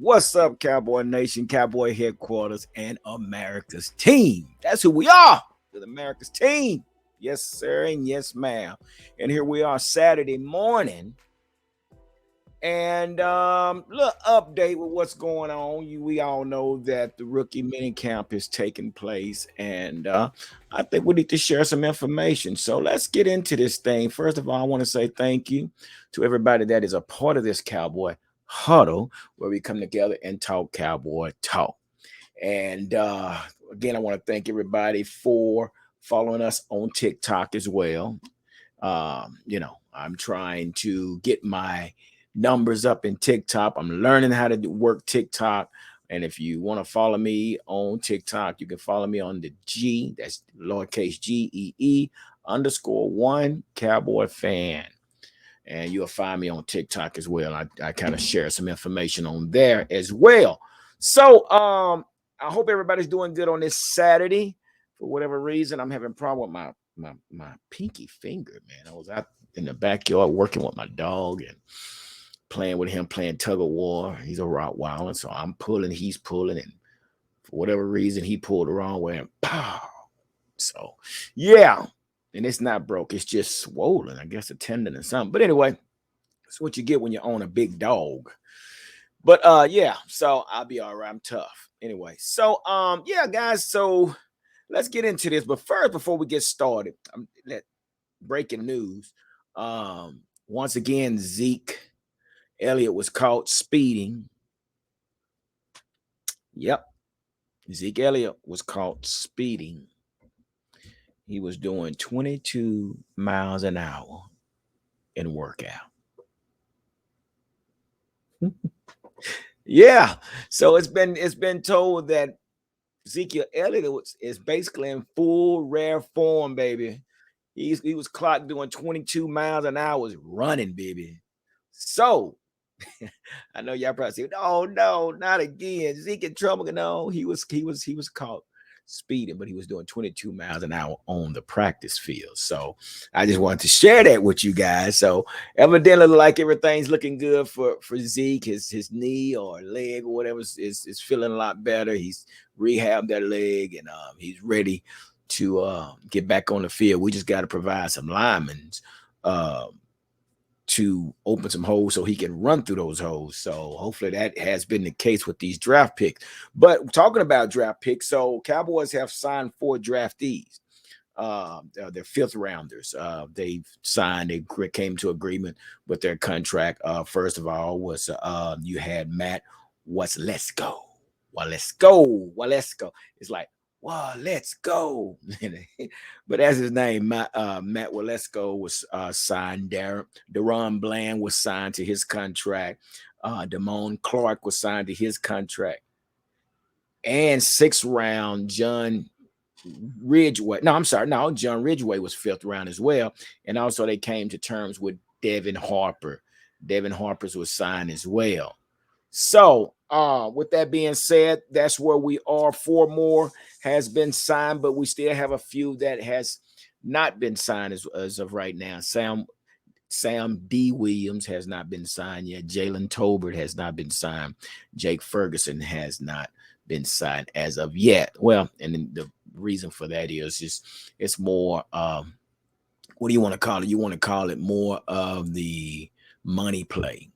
What's up, Cowboy Nation, Cowboy headquarters, and America's team? That's who we are. With America's team. Yes, sir, and yes, ma'am. And here we are Saturday morning. And little update with what's going on. We all know that the rookie mini camp is taking place, and I think we need to share some information. So let's get into this thing. First of all, I want to say thank you to everybody that is a part of this Cowboy huddle, where we come together and talk Cowboy talk. And again, I want to thank everybody for following us on TikTok as well. I'm trying to get my numbers up in TikTok. I'm learning how to work TikTok. And if you want to follow me on TikTok, you can follow me on the G, that's lowercase GEE _1 Cowboy fan. And you'll find me on TikTok as well. I kind of share some information on there as well. So I hope everybody's doing good on this Saturday. For whatever reason, I'm having a problem with my pinky finger, man. I was out in the backyard working with my dog and playing with him, playing tug of war. He's a Rottweiler, so I'm pulling, he's pulling, and for whatever reason, he pulled the wrong way and pow. So, yeah, and it's not broke. It's just swollen, I guess, a tendon or something. But anyway, that's what you get when you own a big dog. But yeah, so I'll be all right. I'm tough. Anyway, so yeah, guys, so let's get into this. But first, before we get started, breaking news. Once again, Zeke Elliott was caught speeding. Yep. Zeke Elliott was caught speeding. He was doing 22 miles an hour in workout. Yeah. So it's been told that Ezekiel Elliott is basically in full rare form, baby. He was clocked doing 22 miles an hour running, baby. So I know y'all probably say, "Oh no, not again." Zeke in trouble. No, he was caught speeding, but he was doing 22 miles an hour on the practice field. So I just wanted to share that with you guys. So evidently, like everything's looking good for Zeke. His knee or leg or whatever is feeling a lot better. He's rehabbed that leg and he's ready to get back on the field. We just got to provide some linemen to open some holes so he can run through those holes. So hopefully that has been the case with these draft picks. But talking about draft picks, so Cowboys have signed 4 draftees. They're 5th rounders. They've signed, they came to agreement with their contract. First of all was you had Matt let's go. Let's go. It's like, wow, let's go. But as his name, Matt Waletzko was signed there. Deron Bland was signed to his contract. Damone Clark was signed to his contract. And 6th round, John Ridgeway. John Ridgeway was 5th round as well. And also they came to terms with Devin Harper. Devin Harper's was signed as well. So with that being said, that's where we are. 4 more has been signed, but we still have a few that has not been signed as of right now. Sam D. Williams has not been signed yet. Jalen Tolbert has not been signed. Jake Ferguson has not been signed as of yet. Well, and the reason for that is just it's more what do you want to call it? You want to call it more of the money play,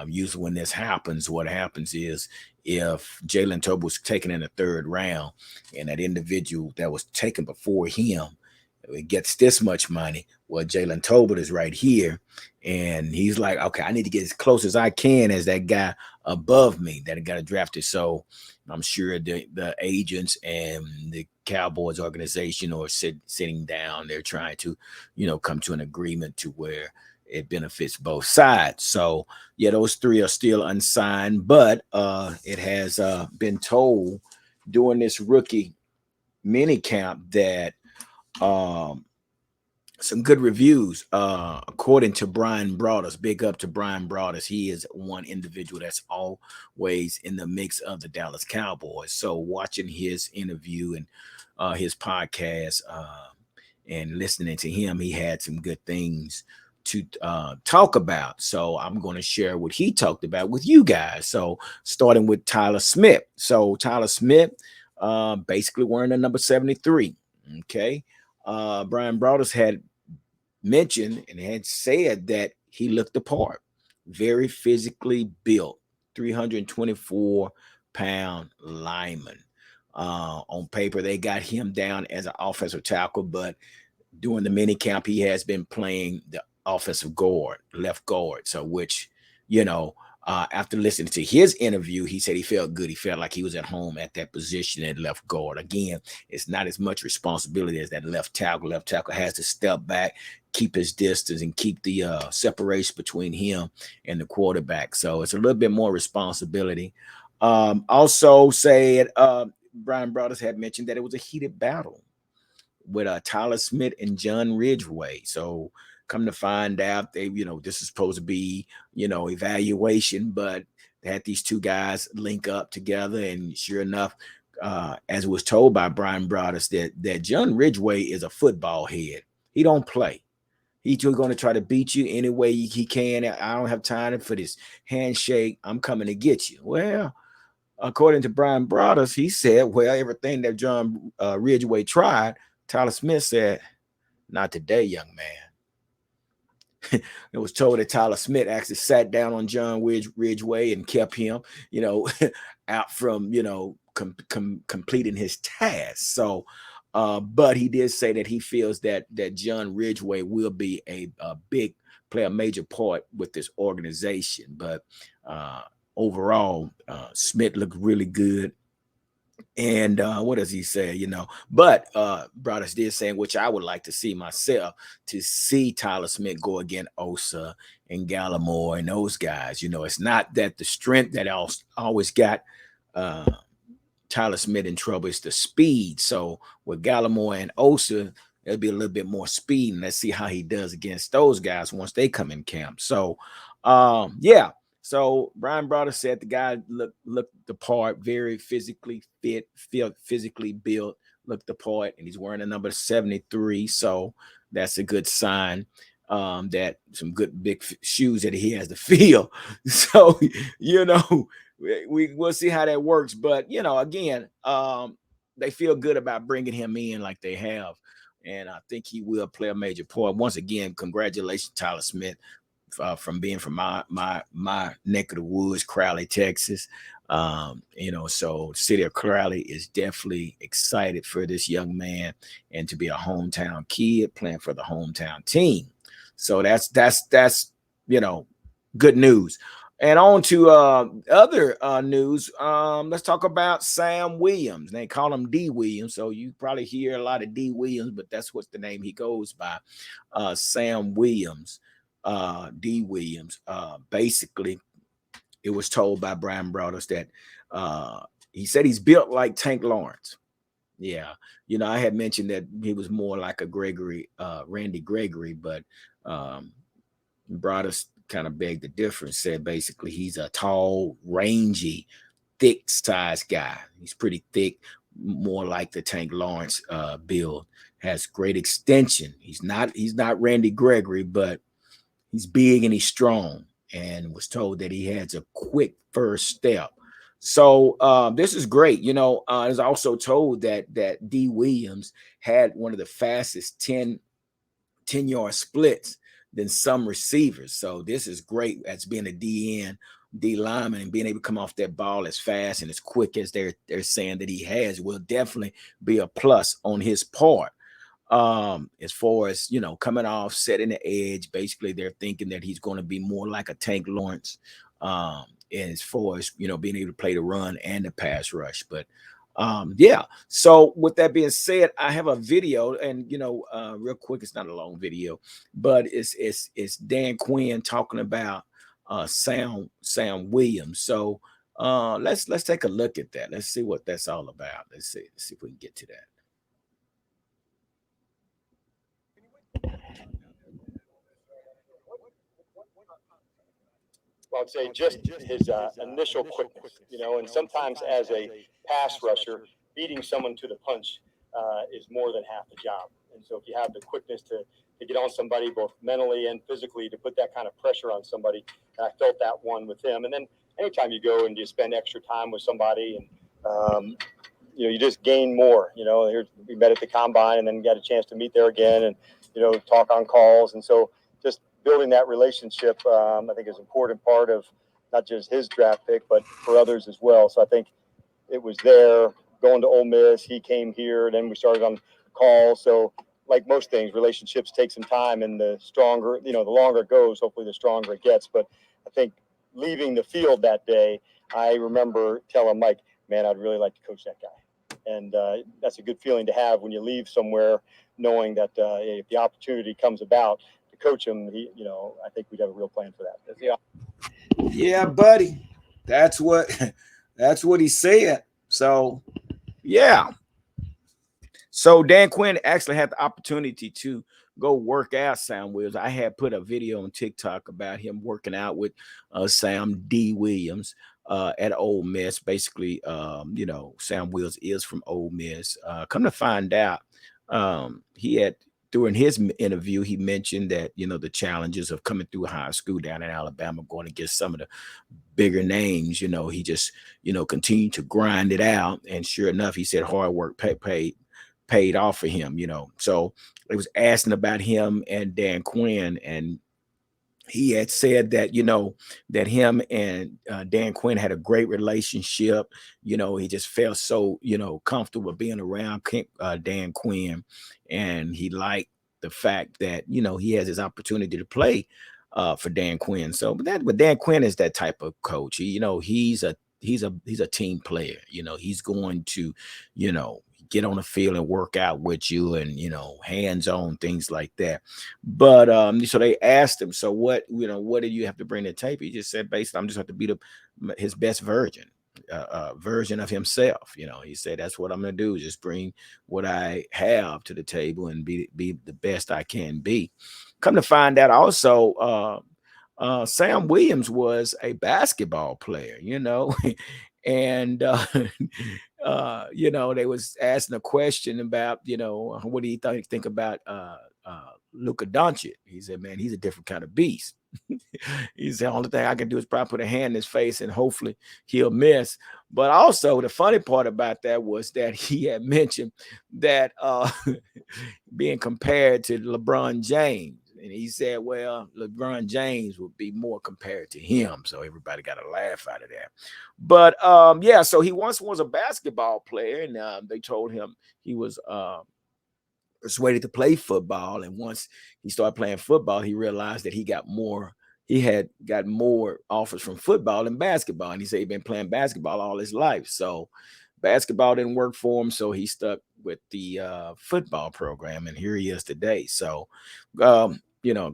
usually when this happens, what happens is if Jalen Tolbert was taken in the 3rd round and that individual that was taken before him gets this much money, well, Jalen Tolbert is right here and he's like, okay, I need to get as close as I can as that guy above me that got drafted. So I'm sure the agents and the Cowboys organization are sitting down. They're trying to, come to an agreement to where it benefits both sides. So yeah, those 3 are still unsigned, but it has been told during this rookie mini camp that some good reviews according to Brian Broadus. Big up to Brian Broadus. He is one individual that's always in the mix of the Dallas Cowboys. So watching his interview and his podcast and listening to him, he had some good things talk about. So I'm going to share what he talked about with you guys. So starting with Tyler Smith. So Tyler Smith, basically wearing the number 73. Okay. Brian Broadus had mentioned and had said that he looked the part, very physically built, 324-pound lineman. On paper, they got him down as an offensive tackle, but during the mini camp, he has been playing the offensive guard, left guard. So, which, you know, after listening to his interview, he said he felt good. He felt like he was at home at that position at left guard. Again, it's not as much responsibility as that left tackle. Left tackle has to step back, keep his distance, and keep the separation between him and the quarterback. So it's a little bit more responsibility. Also, said Brian Brothers had mentioned that it was a heated battle with Tyler Smith and John Ridgeway. So come to find out, this is supposed to be, evaluation, but they had these two guys link up together, and sure enough, as was told by Brian Broadus, that John Ridgeway is a football head. He don't play. He's going to try to beat you any way he can. I don't have time for this handshake. I'm coming to get you. Well, according to Brian Broadus, he said, well, everything that John Ridgeway tried, Tyler Smith said, not today, young man. It was told that Tyler Smith actually sat down on John Ridgeway and kept him, out from, completing his task. So, but he did say that he feels that John Ridgeway will be a play a major part with this organization. But overall, Smith looked really good. And what does he say? But Brothers did saying, which I would like to see myself, to see Tyler Smith go against Osa and Gallimore and those guys. It's not that the strength that always got uh, Tyler Smith in trouble, it's the speed. So with Gallimore and Osa, there'll be a little bit more speed, and let's see how he does against those guys once they come in camp. So, yeah. So Brian Browder said the guy looked the part, very physically fit, physically built, looked the part, and he's wearing a number 73. So that's a good sign that some good big shoes that he has to fill. So, we'll see how that works. But again, they feel good about bringing him in like they have, and I think he will play a major part. Once again, congratulations, Tyler Smith, from being from my neck of the woods, Crowley, Texas. So the city of Crowley is definitely excited for this young man and to be a hometown kid playing for the hometown team. So that's good news. And on to other news. Let's talk about Sam Williams. They call him D. Williams, so you probably hear a lot of D. Williams, but that's what the name he goes by. Sam Williams. D. Williams. Basically, it was told by Brian Broadus that he said he's built like Tank Lawrence. Yeah, I had mentioned that he was more like a Randy Gregory, but Broadus kind of begged the difference. Said basically he's a tall, rangy, thick sized guy. He's pretty thick, more like the Tank Lawrence build. Has great extension. He's not Randy Gregory, but he's big and he's strong, and was told that he has a quick first step. So this is great. I was also told that D. Williams had one of the fastest 10-yard splits than some receivers. So this is great as being a D lineman, and being able to come off that ball as fast and as quick as they're saying that he has will definitely be a plus on his part. As far as coming off, setting the edge, basically they're thinking that he's going to be more like a Tank Lawrence, as far as being able to play the run and the pass rush. But yeah, so with that being said, I have a video, and real quick, it's not a long video, but it's Dan Quinn talking about Sam Williams. So let's take a look at that. Let's see what that's all about. Let's see if we can get to that. Well, I'd say just his initial quickness, and sometimes as a pass rusher, beating someone to the punch is more than half the job. And so if you have the quickness to to get on somebody both mentally and physically, to put that kind of pressure on somebody. And I felt that one with him. And then anytime you go and you spend extra time with somebody, and you just gain more. We met at the combine and then got a chance to meet there again, and talk on calls. And so just building that relationship, I think, is an important part of not just his draft pick, but for others as well. So I think it was there going to Ole Miss. He came here, then we started on calls. So like most things, relationships take some time, and the longer it goes, hopefully the stronger it gets. But I think leaving the field that day, I remember telling Mike, man, I'd really like to coach that guy. And that's a good feeling to have when you leave somewhere, knowing that if the opportunity comes about to coach him, I think we'd have a real plan for that. Yeah, buddy. That's what he said. So yeah. So Dan Quinn actually had the opportunity to go work out Sam Williams. I had put a video on TikTok about him working out with Sam D. Williams at Ole Miss. Basically, Sam Williams is from Ole Miss. Come to find out, he had, during his interview, he mentioned that, the challenges of coming through high school down in Alabama, going against some of the bigger names, he just, continued to grind it out. And sure enough, he said hard work paid off for him, So it was asking about him and Dan Quinn, and he had said that, that him and Dan Quinn had a great relationship. He just felt so, comfortable being around Dan Quinn, and he liked the fact that, he has his opportunity to play for Dan Quinn. So, but Dan Quinn is that type of coach. He's a team player. He's going to, get on the field and work out with you, and hands-on things like that. But so they asked him, so what do you have to bring to the table? He just said, basically, I'm just have to be his best version of himself. He said, that's what I'm gonna do, just bring what I have to the table and be the best I can be. Come to find out also, Sam Williams was a basketball player, and they was asking a question about, what do you think about Luka Doncic? He said, man, he's a different kind of beast. He said, the only thing I can do is probably put a hand in his face and hopefully he'll miss. But also the funny part about that was that he had mentioned that being compared to LeBron James. And he said, well, LeBron James would be more compared to him. So everybody got a laugh out of that. But yeah, so he once was a basketball player, and they told him he was persuaded to play football. And once he started playing football, he realized that he had got more offers from football than basketball. And he said he'd been playing basketball all his life. So basketball didn't work for him. So he stuck with the football program. And here he is today. So,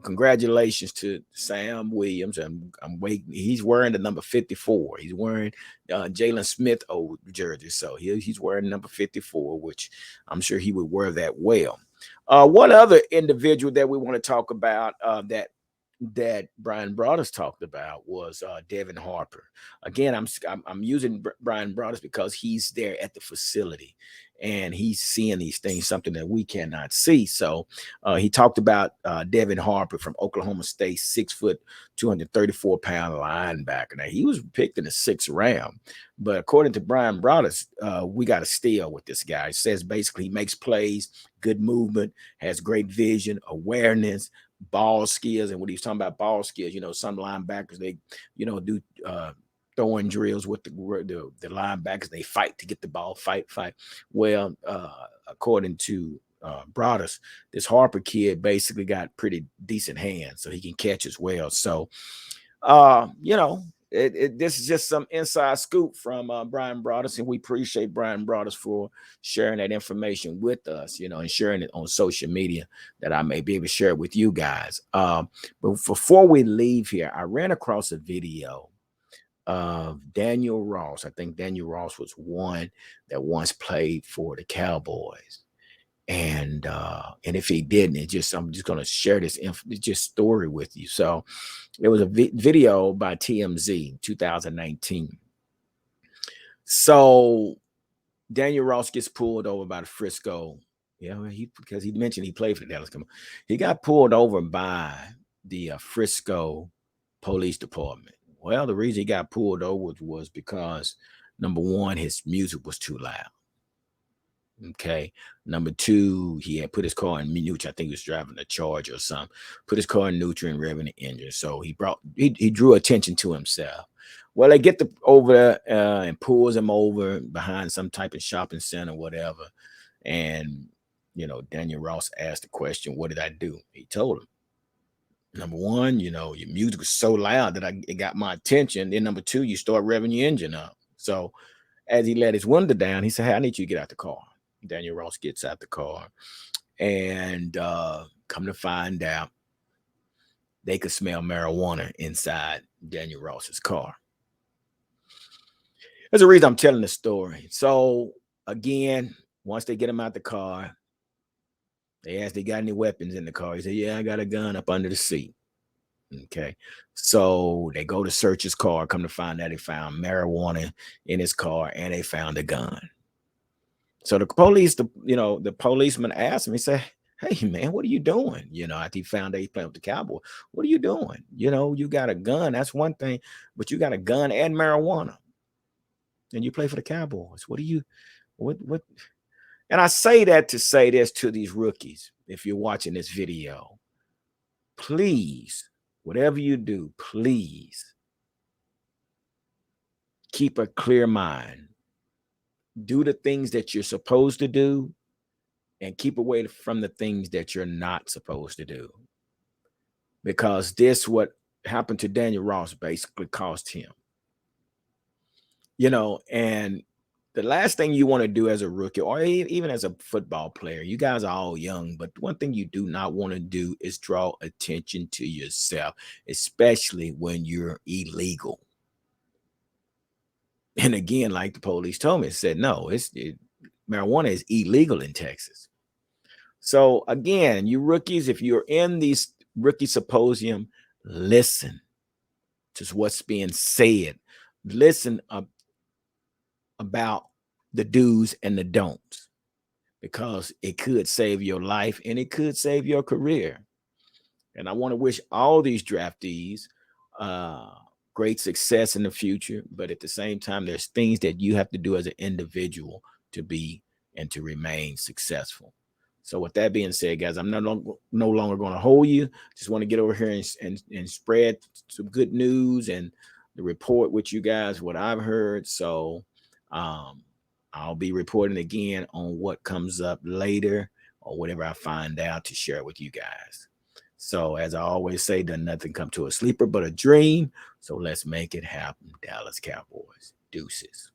congratulations to Sam Williams. I'm waiting. He's wearing the number 54. He's wearing Jalen Smith old jersey. So he's wearing number 54, which I'm sure he would wear that well. One other individual that we want to talk about that Brian Broaddus talked about was Devin Harper. Again, I'm using Brian Broaddus because he's there at the facility and he's seeing these things, something that we cannot see. So he talked about Devin Harper from Oklahoma State, 6 foot, 234-pound linebacker. Now, he was picked in the 6th round, but according to Brian Broaddus, we got a steal with this guy. He says basically he makes plays, good movement, has great vision, awareness, ball skills. And when he's talking about ball skills, some linebackers, they, do throwing drills with the linebackers. They fight to get the ball, fight. Well, according to Broaddus, this Harper kid basically got pretty decent hands, so he can catch as well. So, this is just some inside scoop from Brian Broaddus, and we appreciate Brian Broaddus for sharing that information with us, and sharing it on social media that I may be able to share it with you guys. But before we leave here, I ran across a video of Daniel Ross. I think Daniel Ross was one that once played for the Cowboys. And if he didn't, I'm just going to share this story with you. So it was a video by TMZ 2019. So Daniel Ross gets pulled over by the Frisco, Yeah, because he mentioned he played for the Dallas Cowboys. He got pulled over by the Frisco Police Department. Well, the reason he got pulled over was because number one, his music was too loud. Okay. Number two, he had put his car in neutral. I think he was driving a Charge or something. Put his car in neutral and revving the engine. So he drew attention to himself. Well, they get over there and pulls him over behind some type of shopping center, whatever. And Daniel Ross asked the question, "What did I do?" He told him, number one, your music was so loud that it got my attention. Then number two, you start revving your engine up. So as he let his window down, he said, "Hey, I need you to get out the car." Daniel Ross gets out the car, and come to find out, they could smell marijuana inside Daniel Ross's car. There's a reason I'm telling the story. So again, once they get him out the car, they asked, "They got any weapons in the car?" He said, "Yeah, I got a gun up under the seat." Okay. So they go to search his car. Come to find out, they found marijuana in his car and they found a gun. So the policeman asked him, he said, "Hey man, what are you doing?" After he found out he playing with the Cowboy, "What are you doing? You got a gun. That's one thing, but you got a gun and marijuana. And you play for the Cowboys. What? And I say that to say this to these rookies. If you're watching this video, please, whatever you do, please keep a clear mind. Do the things that you're supposed to do and keep away from the things that you're not supposed to do. Because what happened to Daniel Ross basically cost him. And the last thing you want to do as a rookie or even as a football player, you guys are all young, but one thing you do not want to do is draw attention to yourself, especially when you're illegal. And again, like the police told me, it said, no, marijuana is illegal in Texas. So again, you rookies, if you're in these rookie symposium, listen to what's being said. Listen about the do's and the don'ts, because it could save your life and it could save your career. And I want to wish all these draftees great success in the future. But at the same time, there's things that you have to do as an individual to be and to remain successful. So with that being said, guys, I'm no longer going to hold you. Just want to get over here and spread some good news and the report with you guys what I've heard. So I'll be reporting again on what comes up later or whatever I find out to share with you guys. So as I always say, does nothing come to a sleeper but a dream. So let's make it happen, Dallas Cowboys. Deuces.